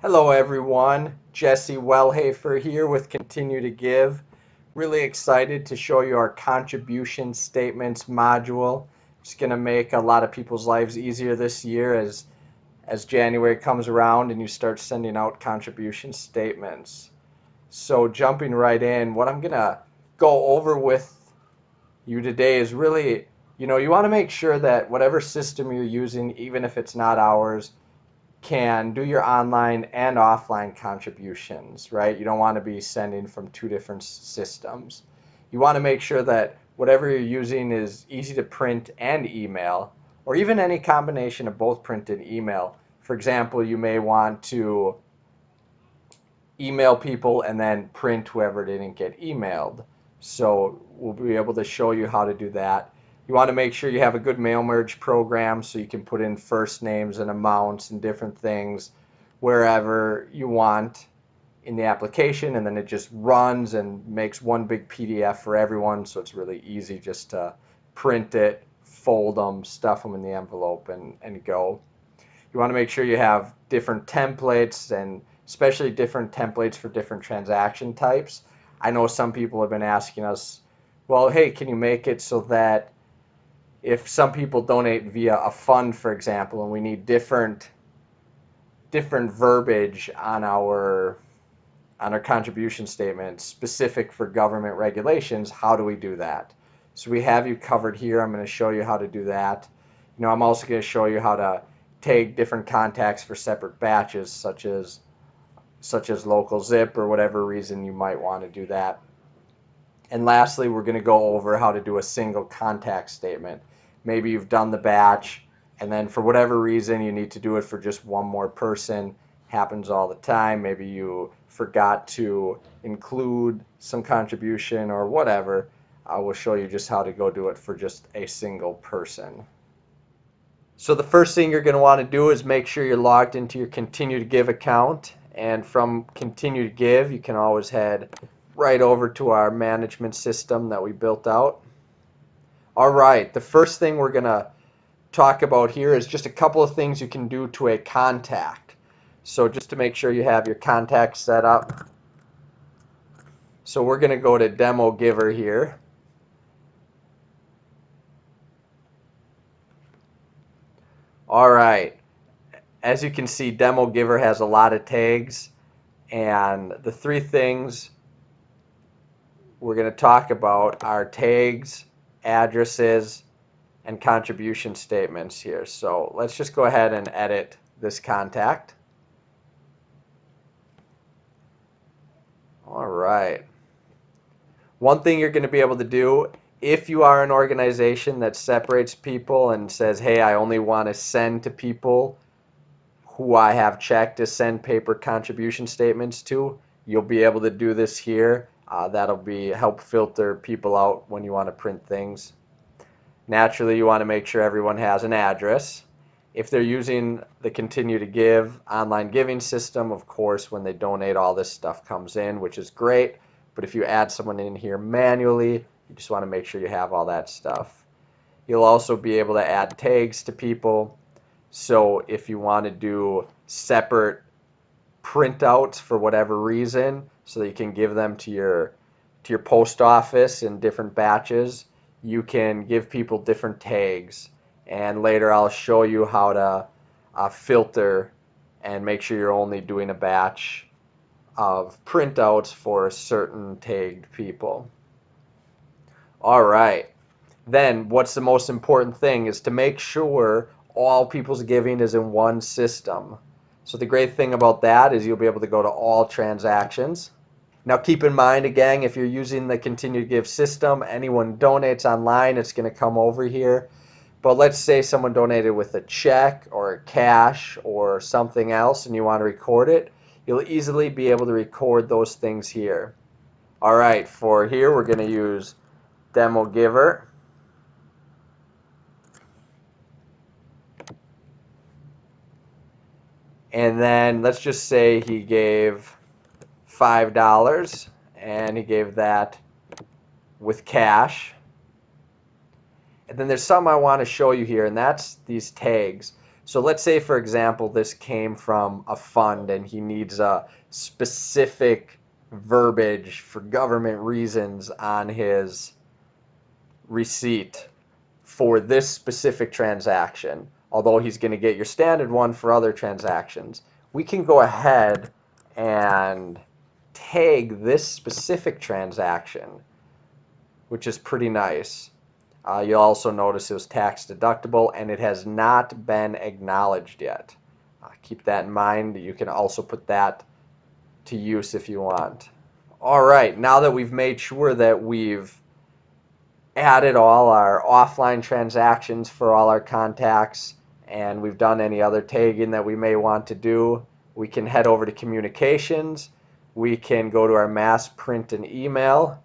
Hello everyone, Jesse Wellhafer here with Continue to Give. Really excited to show you our contribution statements module. It's going to make a lot of people's lives easier this year as January comes around and you start sending out contribution statements. So jumping right in, what I'm going to go over with you today is really, you want to make sure that whatever system you're using, even if it's not ours, can do your online and offline contributions, right? You don't want to be sending from two different systems. You want to make sure that whatever you're using is easy to print and email, or even any combination of both print and email. For example, you may want to email people and then print whoever didn't get emailed. So we'll be able to show you how to do that. You want to make sure you have a good mail merge program so you can put in first names and amounts and different things wherever you want in the application, and then it just runs and makes one big PDF for everyone, so it's really easy just to print it, fold them, stuff them in the envelope, and go. You want to make sure you have different templates, and especially different templates for different transaction types. I know some people have been asking us, well, hey, can you make it so that if some people donate via a fund, for example, and we need different verbiage on our contribution statement specific for government regulations, how do we do that? So we have you covered here. I'm going to show you how to do that. I'm also going to show you how to tag different contacts for separate batches, such as local zip or whatever reason you might want to do that. And lastly, we're going to go over how to do a single contact statement. Maybe you've done the batch, and then for whatever reason you need to do it for just one more person. Happens all the time. Maybe you forgot to include some contribution or whatever. I will show you just how to go do it for just a single person. So the first thing you're going to want to do is make sure you're logged into your Continue to Give account. And from Continue to Give, you can always head right over to our management system that we built out. All right, the first thing we're going to talk about here is just a couple of things you can do to a contact. So just to make sure you have your contact set up. So we're going to go to Demo Giver here. All right, as you can see, Demo Giver has a lot of tags, and the three things we're going to talk about are tags, addresses, and contribution statements here. So let's just go ahead and edit this contact. All right. One thing you're going to be able to do if you are an organization that separates people and says, hey, I only want to send to people who I have checked to send paper contribution statements to, you'll be able to do this here. That'll help filter people out when you want to print things. Naturally, you want to make sure everyone has an address. If they're using the Continue to Give online giving system, of course, when they donate, all this stuff comes in, which is great. But if you add someone in here manually, you just want to make sure you have all that stuff. You'll also be able to add tags to people. So if you want to do separate printouts for whatever reason, so that you can give them to your post office in different batches, you can give people different tags. And later I'll show you how to filter and make sure you're only doing a batch of printouts for certain tagged people. All right. Then what's the most important thing is to make sure all people's giving is in one system. So the great thing about that is you'll be able to go to all transactions. Now keep in mind again, if you're using the Continue to Give system, anyone donates online, it's going to come over here. But let's say someone donated with a check or a cash or something else and you want to record it, you'll easily be able to record those things here. All right, for here we're going to use Demo Giver. And then let's just say he gave $5 and he gave that with cash. And then there's something I want to show you here, and that's these tags. So let's say, for example, this came from a fund and he needs a specific verbiage for government reasons on his receipt for this specific transaction, although he's going to get your standard one for other transactions. We can go ahead and tag this specific transaction, which is pretty nice. You'll also notice it was tax deductible and it has not been acknowledged yet. Keep that in mind. You can also put that to use if you want. All right, now that we've made sure that we've added all our offline transactions for all our contacts and we've done any other tagging that we may want to do, we can head over to communications. We can go to our mass print and email,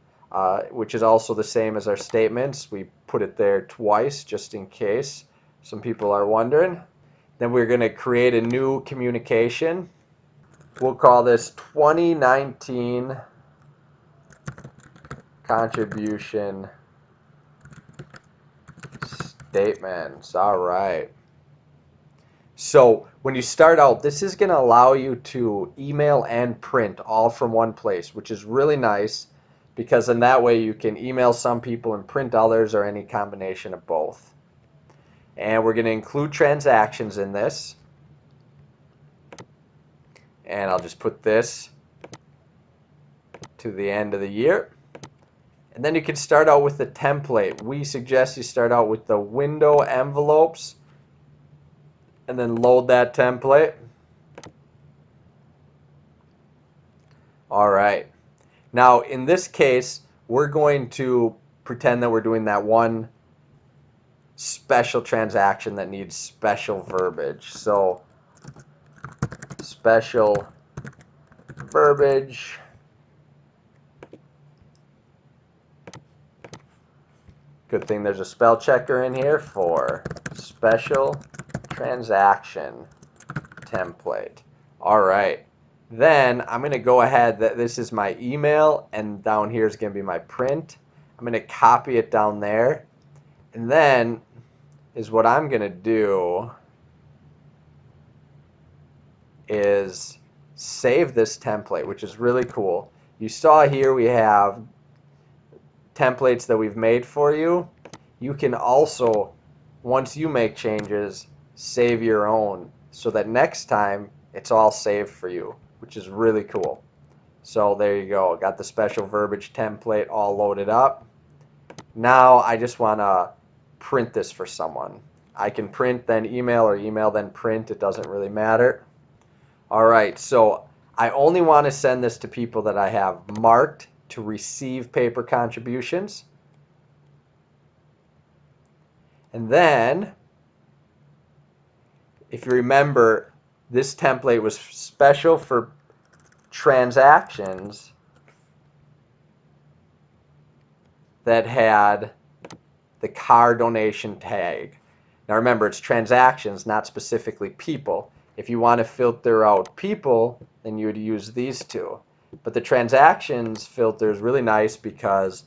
which is also the same as our statements. We put it there twice just in case some people are wondering. Then we're going to create a new communication. We'll call this 2019 contribution statements. All right. So when you start out, this is going to allow you to email and print all from one place, which is really nice because in that way you can email some people and print others or any combination of both. And we're going to include transactions in this. And I'll just put this to the end of the year. And then you can start out with the template. We suggest you start out with the window envelopes and then load that template. All right. Now in this case, we're going to pretend that we're doing that one special transaction that needs special verbiage. So special verbiage. Good thing there's a spell checker in here for special transaction template. All right. Then I'm going to go ahead, this is my email, and down here is going to be my print. I'm going to copy it down there. And then is what I'm going to do is save this template, which is really cool. You saw here we have templates that we've made for you. You can also, once you make changes, save your own so that next time it's all saved for you, which is really cool. So there you go. Got the special verbiage template all loaded up. Now I just want to print this for someone. I can print then email or email then print. It doesn't really matter. All right, so I only want to send this to people that I have marked to receive paper contributions. And then, if you remember, this template was special for transactions that had the car donation tag. Now remember, it's transactions, not specifically people. If you want to filter out people, then you would use these two. But the transactions filter is really nice because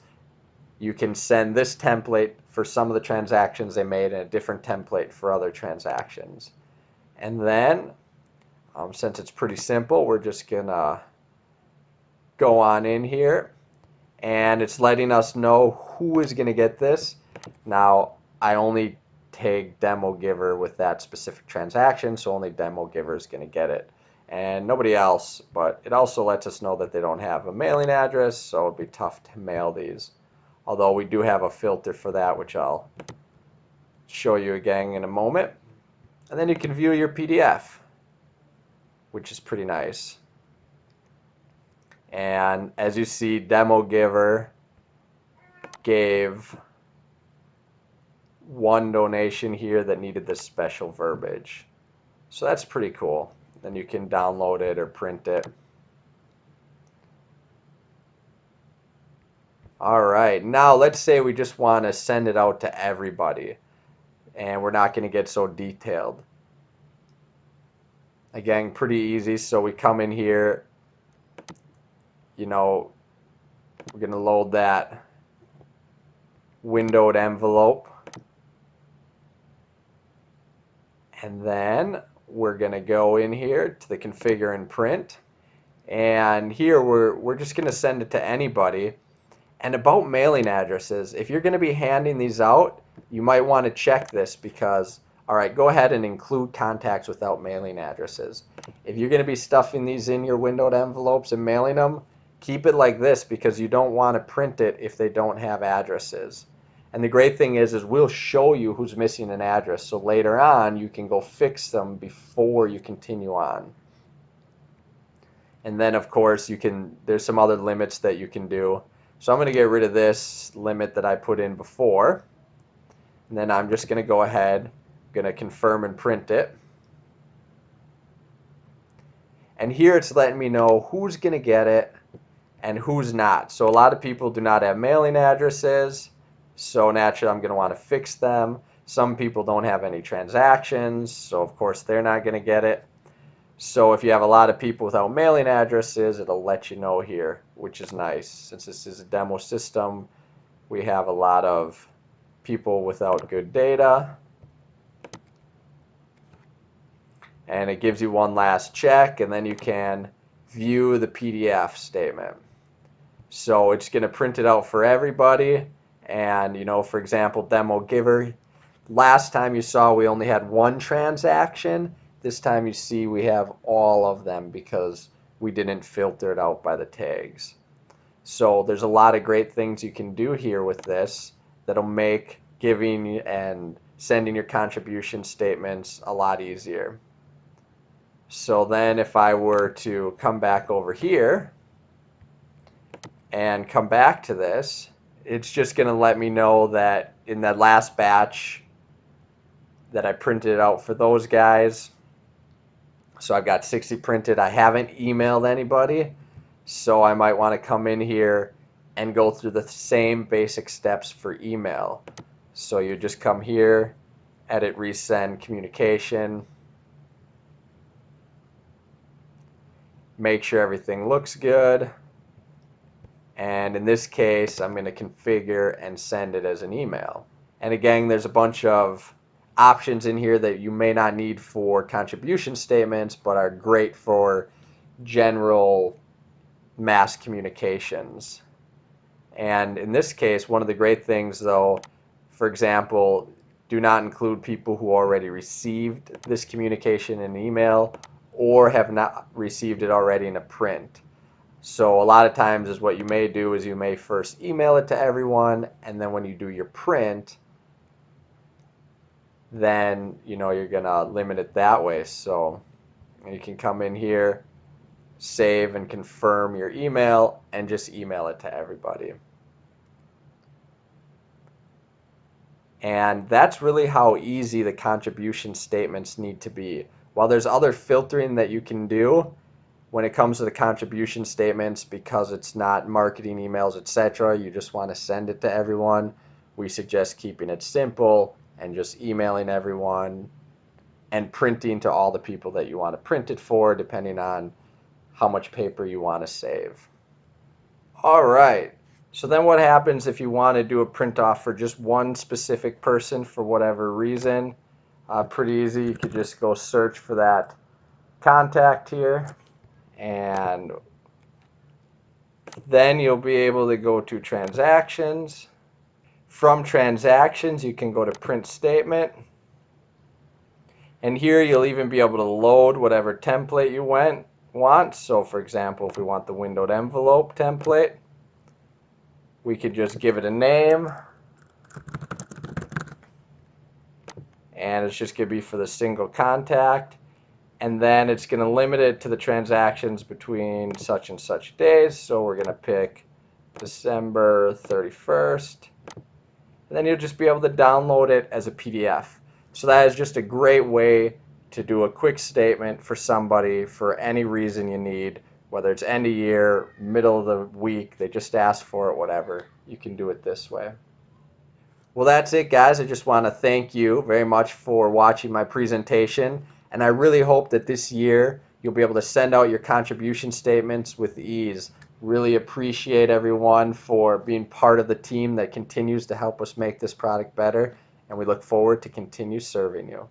you can send this template for some of the transactions they made and a different template for other transactions. And then, since it's pretty simple, we're just going to go on in here. And it's letting us know who is going to get this. Now, I only tag demo giver with that specific transaction, so only demo giver is going to get it. And nobody else, but it also lets us know that they don't have a mailing address, so it'd be tough to mail these. Although we do have a filter for that, which I'll show you again in a moment. And then you can view your PDF, which is pretty nice. And as you see, demo giver gave one donation here that needed this special verbiage. So that's pretty cool. Then you can download it or print it. All right, now let's say we just want to send it out to everybody and we're not going to get so detailed. Again, pretty easy. So we come in here, you know, we're going to load that windowed envelope. And then we're going to go in here to the configure and print. And here we're just going to send it to anybody. And about mailing addresses, if you're going to be handing these out, you might want to check this because, all right, go ahead and include contacts without mailing addresses. If you're going to be stuffing these in your windowed envelopes and mailing them, keep it like this because you don't want to print it if they don't have addresses. And the great thing is we'll show you who's missing an address, so later on you can go fix them before you continue on. And then of course there's some other limits that you can do. So I'm going to get rid of this limit that I put in before. And then I'm just going to go ahead, going to confirm and print it. And here it's letting me know who's going to get it and who's not. So a lot of people do not have mailing addresses. So naturally I'm going to want to fix them. Some people don't have any transactions. So of course they're not going to get it. So if you have a lot of people without mailing addresses, it'll let you know here, which is nice. Since this is a demo system, we have a lot of people without good data. And it gives you one last check, and then you can view the PDF statement. So it's going to print it out for everybody. And, for example, demo giver, last time you saw we only had one transaction. This time you see we have all of them because we didn't filter it out by the tags. So there's a lot of great things you can do here with this that'll make giving and sending your contribution statements a lot easier. So then if I were to come back over here and come back to this, it's just going to let me know that in that last batch that I printed out for those guys, so I've got 60 printed. I haven't emailed anybody, so I might want to come in here and go through the same basic steps for email. So you just come here, edit, resend, communication, make sure everything looks good, and in this case I'm going to configure and send it as an email. And again, there's a bunch of options in here that you may not need for contribution statements but are great for general mass communications. And in this case, one of the great things though, for example, do not include people who already received this communication in email or have not received it already in a print. So a lot of times is what you may do is you may first email it to everyone, and then when you do your print, then you're gonna limit it that way. So you can come in here, save and confirm your email, and just email it to everybody. And that's really how easy the contribution statements need to be. While there's other filtering that you can do when it comes to the contribution statements, because it's not marketing emails, etc., you just want to send it to everyone, we suggest keeping it simple and just emailing everyone and printing to all the people that you want to print it for, depending on how much paper you want to save. All right, so then what happens if you want to do a print off for just one specific person for whatever reason? Pretty easy. You could just go search for that contact here, and then you'll be able to go to transactions. From transactions, you can go to print statement. And here you'll even be able to load whatever template you want. So for example, if we want the windowed envelope template, we could just give it a name. And it's just going to be for the single contact. And then it's going to limit it to the transactions between such and such days. So we're going to pick December 31st. And then you'll just be able to download it as a PDF. So that is just a great way to do a quick statement for somebody for any reason you need, whether it's end of year, middle of the week, they just ask for it, whatever. You can do it this way. Well, that's it, guys. I just want to thank you very much for watching my presentation, and I really hope that this year you'll be able to send out your contribution statements with ease. Really appreciate everyone for being part of the team that continues to help us make this product better, and we look forward to continue serving you.